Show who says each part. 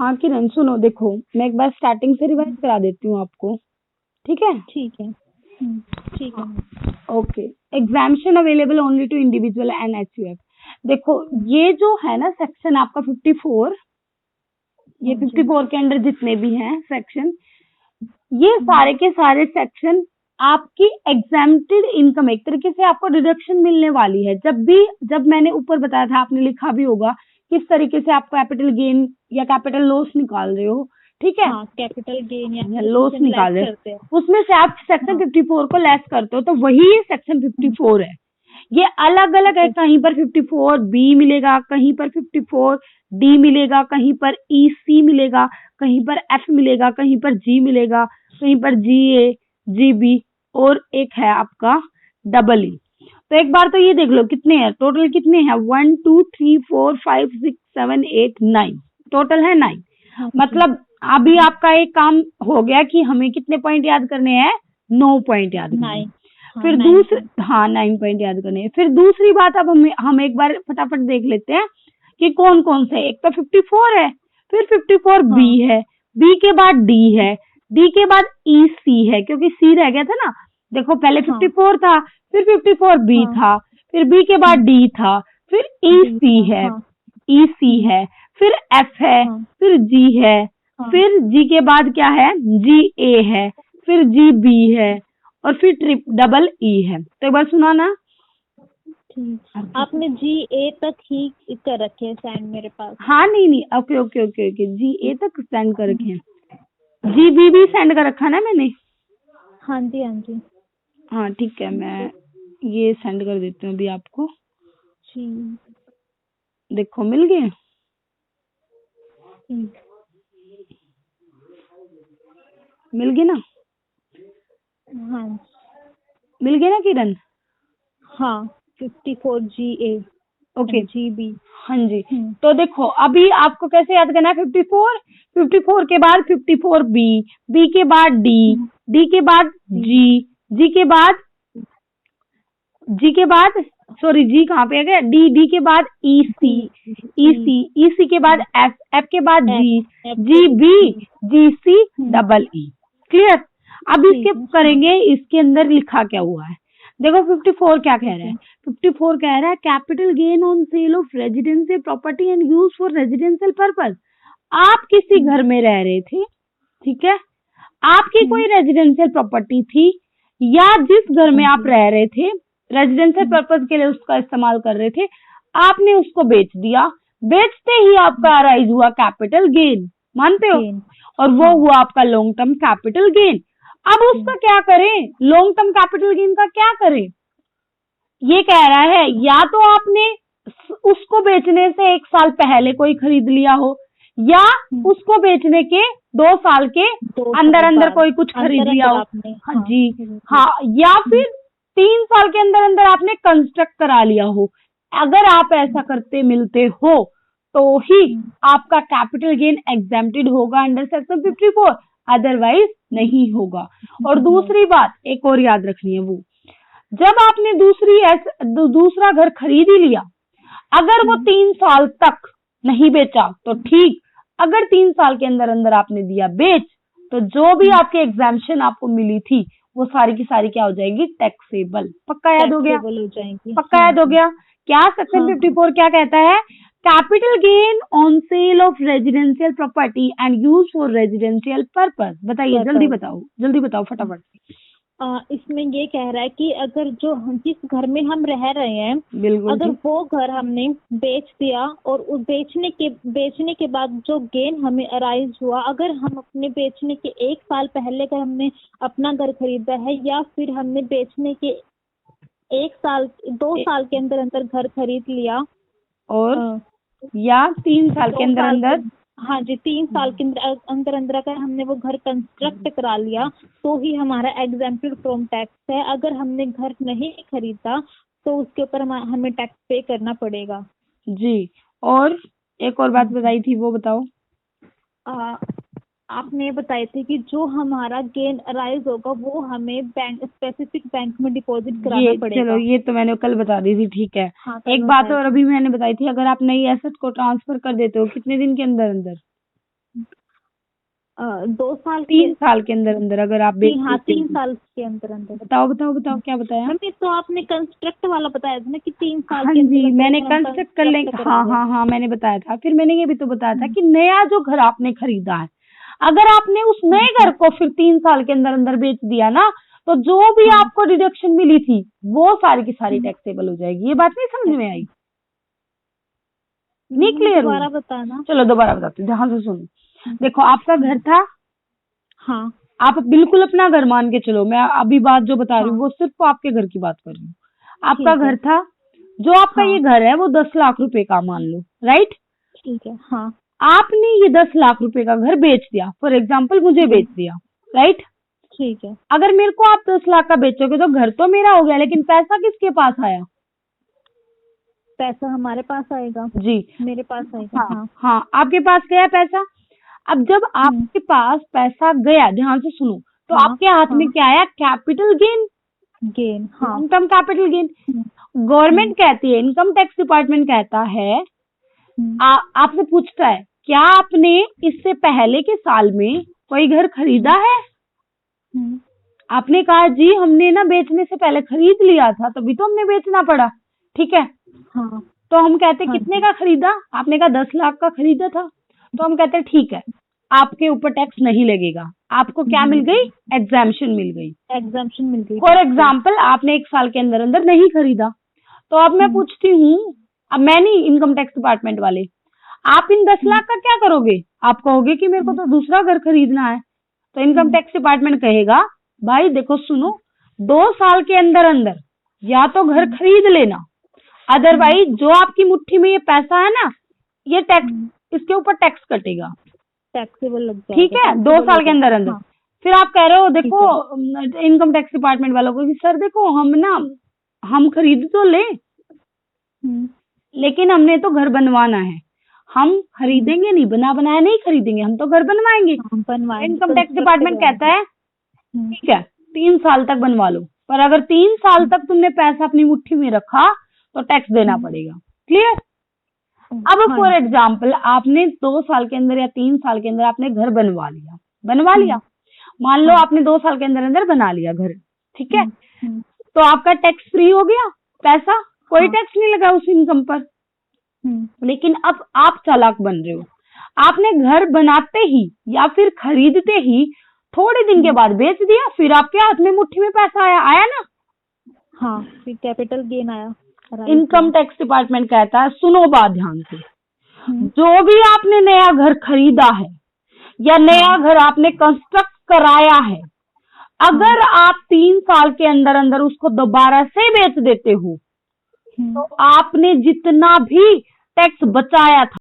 Speaker 1: हाँ किरण सुनो, देखो मैं एक बार स्टार्टिंग से रिवाइज करा देती हूँ आपको, ठीक है?
Speaker 2: ठीक है। ठीक है।
Speaker 1: Okay. Exemption available only to individual and HUF. देखो ये जो है ना सेक्शन आपका 54, ये 54 के अंडर जितने भी हैं सेक्शन, ये सारे के सारे सेक्शन आपकी एग्जाम्प्टेड इनकम, एक तरीके से आपको डिडक्शन मिलने वाली है। जब मैंने ऊपर बताया था, आपने लिखा भी होगा किस तरीके से आप कैपिटल गेन या कैपिटल लॉस निकाल रहे हो, ठीक है?
Speaker 2: हाँ, कैपिटल गेन या
Speaker 1: लॉस निकाल रहे हो, उसमें से आप सेक्शन 54 को लेस करते हो, तो वही सेक्शन 54 है। ये अलग अलग है, कहीं पर 54 बी मिलेगा, कहीं पर 54 डी मिलेगा, कहीं पर ईसी मिलेगा, कहीं पर एफ मिलेगा, कहीं पर जी मिलेगा, कहीं पर जी ए, जी बी, और एक है आपका डबल ई। तो एक बार तो ये देख लो कितने हैं टोटल, कितने हैं 1 2 3 4 5 6 7 8 9, टोटल है 9। मतलब अभी आपका एक काम हो गया कि हमें कितने पॉइंट याद करने हैं, 9 पॉइंट याद करने हैं। फिर दूसरी 9 पॉइंट याद करने हैं। फिर दूसरी बात, अब हम एक बार फटाफट देख लेते हैं कि कौन कौन से। एक तो 54 है, फिर 54 बी है, बी के बाद डी है, डी के बाद ई सी है, क्योंकि सी रह गया था ना। देखो पहले 54 था, फिर 54 बी था, फिर बी के बाद डी था, फिर ई सी है, ई सी है, फिर एफ है, फिर जी है, फिर जी के बाद क्या है, जी ए है, फिर जी बी है, और फिर डबल ई है। तो एक बार सुना ना।
Speaker 2: आपने जी ए तक ही कर रखे हैं सेंड मेरे पास।
Speaker 1: हाँ नहीं, ओके ओके ओके ओके, जी ए तक सेंड कर रखे हैं, जी बी भी सेंड कर रखा ना मैंने।
Speaker 2: हाँ जी हाँ जी।
Speaker 1: हाँ ठीक है, मैं ये सेंड कर देती हूँ अभी आपको।
Speaker 2: जी
Speaker 1: देखो मिल गए, मिल गए ना?
Speaker 2: हाँ
Speaker 1: मिल गए ना किरण?
Speaker 2: हाँ 54 जी ए,
Speaker 1: ओके
Speaker 2: जी बी।
Speaker 1: हाँ जी। तो देखो अभी आपको कैसे याद करना है, 54 के बाद 54 बी, बी के बाद डी, डी के बाद जी, जी के बाद सॉरी जी कहाँ पे आ गया, डी, डी के बाद ई सी, ई सी के बाद एफ, एफ के बाद जी, जी बी, जी सी, डबल ई। क्लियर? अब इसके करेंगे, इसके अंदर लिखा क्या हुआ है देखो। 54 क्या कह रहा है, 54 कह रहा है capital gain on sale of residential property and use for residential purpose. आप किसी घर में रह रहे थे, ठीक है, आपकी कोई रेजिडेंशियल प्रॉपर्टी थी, या जिस घर में आप रह रहे थे रेजिडेंशियल पर्पस के लिए उसका इस्तेमाल कर रहे थे, आपने उसको बेच दिया, बेचते ही आपका अराइज हुआ कैपिटल गेन, मानते हो? और वो हुआ आपका लॉन्ग टर्म कैपिटल गेन। अब उसका क्या करें, लॉन्ग टर्म कैपिटल गेन का क्या करें? ये कह रहा है या तो आपने उसको बेचने से 1 साल पहले कोई खरीद लिया हो, या उसको बेचने के 2 साल के अंदर अंदर कोई कुछ खरीद लिया हो। हाँ जी, हाँ, या फिर 3 साल के अंदर अंदर आपने कंस्ट्रक्ट करा लिया हो। अगर आप ऐसा करते मिलते हो तो ही आपका कैपिटल गेन एग्जेम्प्टेड होगा अंडर सेक्शन 54, अदरवाइज नहीं होगा। और दूसरी बात एक और याद रखनी है, वो जब आपने दूसरा घर खरीद ही लिया, अगर वो 3 साल तक नहीं बेचा तो ठीक, अगर 3 साल के अंदर अंदर आपने दिया बेच, तो जो भी आपके एग्जाम्पशन आपको मिली थी वो सारी की सारी क्या हो जाएगी, टैक्सेबल। पक्का याद हो गया? पक्का याद हो गया? क्या सेक्शन 54 क्या कहता है, capital gain on sale of residential property and use for residential purpose. बताइए, जल्दी बताओ फटाफट।
Speaker 2: इसमें ये कह रहा है कि अगर जिस घर में हम रह रहे हैं, अगर वो घर हमने बेच दिया और उस बेचने के बाद जो गेन हमें अराइज हुआ, अगर हम अपने बेचने के 1 साल पहले अगर हमने अपना घर खरीदा है, या फिर हमने बेचने के 2 साल के अंदर अंदर घर खरीद लिया, और
Speaker 1: या 3 साल के अंदर अंदर,
Speaker 2: हाँ जी 3 साल के अंदर अंदर अगर हमने वो घर कंस्ट्रक्ट करा लिया, तो ही हमारा एग्जेम्प्टेड फ्रॉम टैक्स है। अगर हमने घर नहीं खरीदा तो उसके ऊपर हमें टैक्स पे करना पड़ेगा
Speaker 1: जी। और एक और बात बताई थी, वो बताओ।
Speaker 2: आपने बताए थे कि जो हमारा गेन अराइज होगा वो हमें स्पेसिफिक बैंक में डिपॉजिट कराना पड़ेगा।
Speaker 1: चलो ये तो मैंने कल बता दी थी, ठीक है। हाँ, एक बात और अभी मैंने बताई थी, अगर आप नई एसेट को ट्रांसफर कर देते हो कितने दिन के अंदर अंदर,
Speaker 2: 2 साल
Speaker 1: 3 साल के अंदर अंदर अगर आप बेच
Speaker 2: हाँ,
Speaker 1: देते
Speaker 2: 3
Speaker 1: हो।
Speaker 2: साल के अंदर अंदर।
Speaker 1: बताओ क्या बताया?
Speaker 2: मम्मी तो आपने कंस्ट्रक्ट वाला बताया था ना कि 3 साल
Speaker 1: हाँ
Speaker 2: के अंदर
Speaker 1: जी,
Speaker 2: अंदर
Speaker 1: मैंने
Speaker 2: हम
Speaker 1: कंस्ट्रक्ट कर ले,
Speaker 2: construct
Speaker 1: हाँ
Speaker 2: करेंगे।
Speaker 1: हाँ हाँ मैंने बताया था। फिर मैंने ये भी तो बताया था कि नया जो घर आपने खरीदा है, अगर आपने उस नए घर को फिर 3 साल के अंदर अंदर बेच दिया ना, तो जो भी आपको डिडक्शन मिली थी वो सारी की सारी टैक्सेबल हो जाएगी। ये बात नहीं समझ में आई? नहीं क्लियर?
Speaker 2: दोबारा बताना।
Speaker 1: चलो दोबारा बताती हूँ, ध्यान से सुनो। देखो आपका घर था,
Speaker 2: हाँ
Speaker 1: आप बिल्कुल अपना घर मान के चलो, मैं अभी बात जो बता रही हूँ वो सिर्फ आपके घर की बात कर रही हूँ। आपका
Speaker 2: ठीक है।
Speaker 1: घर था, जो आपका ये घर है वो 10 लाख रुपए का मान लो, राइट?
Speaker 2: ठीक है। हाँ
Speaker 1: आपने ये 10 लाख रुपए का घर बेच दिया, फॉर एग्जाम्पल मुझे बेच दिया, राइट?
Speaker 2: ठीक है।
Speaker 1: अगर मेरे को आप 10 लाख का बेचोगे तो घर तो मेरा हो गया, लेकिन पैसा किसके पास आया?
Speaker 2: पैसा हमारे पास आएगा,
Speaker 1: जी,
Speaker 2: मेरे पास आएगा।
Speaker 1: हाँ
Speaker 2: हाँ
Speaker 1: हाँ आपके पास गया पैसा। अब जब आपके पास पैसा गया, ध्यान से सुनो, तो
Speaker 2: हाँ,
Speaker 1: आपके हाथ में क्या आया? Capital gain,
Speaker 2: gain. हाँ
Speaker 1: इनकम कैपिटल गेन। गवर्नमेंट कहती है, इनकम टैक्स डिपार्टमेंट कहता है, आपसे पूछता है क्या आपने इससे पहले के साल में कोई घर खरीदा है? आपने कहा जी हमने ना बेचने से पहले खरीद लिया था, तभी तो हमने बेचना पड़ा, ठीक है?
Speaker 2: हाँ
Speaker 1: तो हम कहते कितने का खरीदा? आपने कहा 10 लाख का खरीदा था। तो हम कहते ठीक है, आपके ऊपर टैक्स नहीं लगेगा। आपको क्या मिल गई? एग्जाम्पशन मिल गई।
Speaker 2: एग्जाम्पशन मिल गई।
Speaker 1: फॉर एग्जाम्पल आपने 1 साल के अंदर अंदर नहीं खरीदा, तो अब मैं पूछती हूँ, अब मैं नहीं, इनकम टैक्स डिपार्टमेंट वाले, आप इन 10 लाख का क्या करोगे? आप कहोगे कि मेरे को तो दूसरा घर खरीदना है। तो इनकम टैक्स डिपार्टमेंट कहेगा भाई देखो सुनो, 2 साल के अंदर अंदर या तो घर खरीद लेना, अदरवाइज जो आपकी मुट्ठी में ये पैसा है ना, ये टैक्स, इसके ऊपर टैक्स कटेगा,
Speaker 2: टैक्सेबल लग जाएगा।
Speaker 1: ठीक है? 2 साल के अंदर अंदर। फिर आप कह रहे हो देखो इनकम टैक्स डिपार्टमेंट वालों को कि सर देखो हम खरीद तो ले, लेकिन हमने तो घर बनवाना है, हम खरीदेंगे नहीं, बना बनाया नहीं खरीदेंगे, हम तो घर बनवाएंगे। इनकम टैक्स डिपार्टमेंट कहता है ठीक है 3 साल तक बनवा लो, पर अगर 3 साल तक तुमने पैसा अपनी मुट्ठी में रखा तो टैक्स देना पड़ेगा। क्लियर? अब फॉर एग्जाम्पल आपने 2 साल के अंदर या 3 साल के अंदर आपने घर बनवा लिया, मान लो आपने 2 साल के अंदर अंदर बना लिया घर, ठीक है? तो आपका टैक्स फ्री हो गया, पैसा कोई टैक्स नहीं लगा उस इनकम पर। लेकिन अब आप चालाक बन रहे हो, आपने घर बनाते ही या फिर खरीदते ही थोड़े दिन के बाद बेच दिया, फिर आपके हाथ में मुट्ठी में पैसा आया ना?
Speaker 2: हाँ, फिर कैपिटल गेन आया।
Speaker 1: इनकम टैक्स डिपार्टमेंट कहता है सुनो बात ध्यान से, जो भी आपने नया घर खरीदा है या नया घर आपने कंस्ट्रक्ट कराया है, अगर आप 3 साल के अंदर अंदर उसको दोबारा से बेच देते हो, तो आपने जितना भी टैक्स बचाया था